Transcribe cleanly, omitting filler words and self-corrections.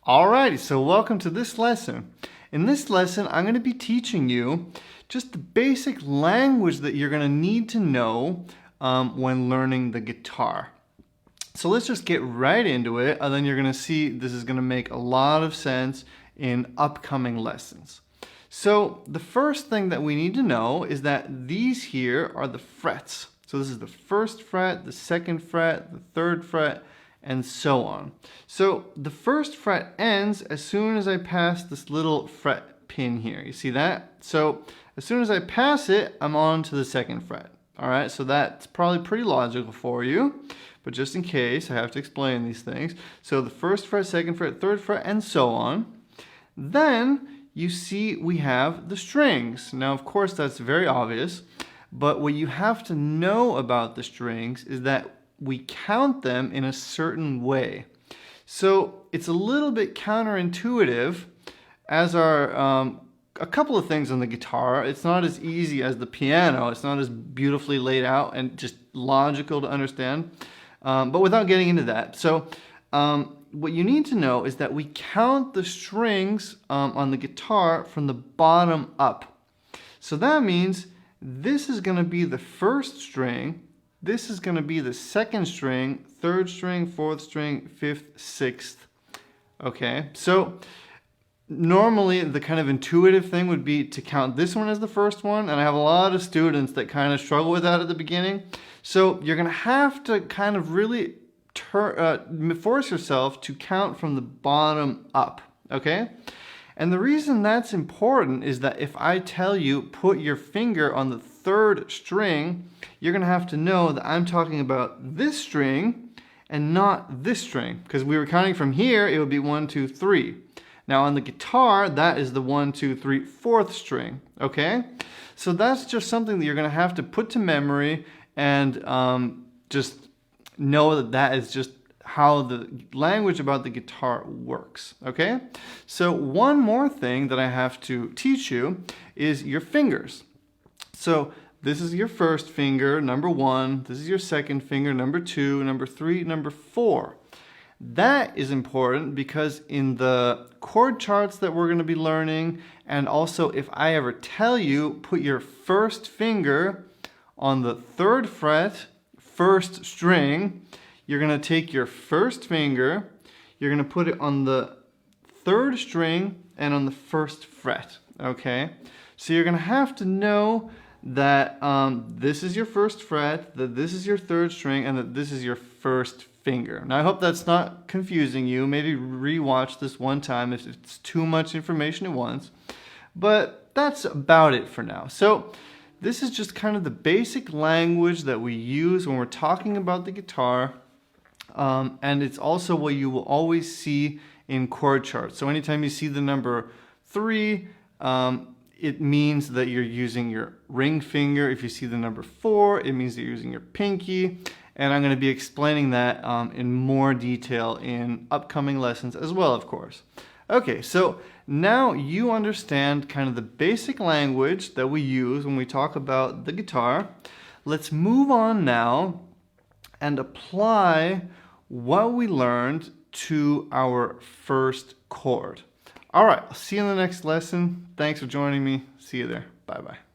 Alrighty, so welcome to this lesson. In this lesson, I'm going to be teaching you just the basic language that you're going to need to know when learning the guitar. So let's just get right into it, and then you're going to see this is going to make a lot of sense in upcoming lessons. So the first thing that we need to know is that these here are the frets. So this is the first fret, the second fret, the third fret, and so on. So the first fret ends as soon as I pass this little fret pin here. You see that? So as soon as I pass it, I'm on to the second fret. All right, so that's probably pretty logical for you, but just in case, I have to explain these things. So the first fret, second fret, third fret, and so on. Then you see we have the strings. Now, of course, that's very obvious, but what you have to know about the strings is that we count them in a certain way. So it's a little bit counterintuitive, as are a couple of things on the guitar. It's not as easy as the piano. It's not as beautifully laid out and just logical to understand. But without getting into that. So what you need to know is that we count the strings on the guitar from the bottom up. So that means this is going to be the first string. This is going to be the second string, third string, fourth string, fifth, sixth. Okay, so normally the kind of intuitive thing would be to count this one as the first one, and I have a lot of students that kind of struggle with that at the beginning. So you're going to have to kind of really force yourself to count from the bottom up, okay? And the reason that's important is that if I tell you put your finger on the third string, you're going to have to know that I'm talking about this string and not this string, because we were counting from here, it would be 1, 2, 3. Now on the guitar, that is the 1, 2, 3, fourth string, okay? So that's just something that you're going to have to put to memory and just know that that is just how the language about the guitar works, okay? So one more thing that I have to teach you is your fingers. So this is your first finger, number 1. This is your second finger, number 2, number 3, number 4. That is important because in the chord charts that we're going to be learning, and also if I ever tell you put your first finger on the third fret, first string, you're going to take your first finger, you're going to put it on the third string and on the first fret, okay? So you're going to have to know that this is your first fret, that this is your third string, and that this is your first finger. Now I hope that's not confusing you. Maybe rewatch this one time if it's too much information at once. But that's about it for now. So this is just kind of the basic language that we use when we're talking about the guitar. And it's also what you will always see in chord charts. So anytime you see the number 3, it means that you're using your ring finger. If you see the number 4, it means that you're using your pinky. And I'm going to be explaining that in more detail in upcoming lessons as well, of course. Okay, so now you understand kind of the basic language that we use when we talk about the guitar. Let's move on now and apply what we learned to our first chord. All right, I'll see you in the next lesson. Thanks for joining me. See you there. Bye-bye.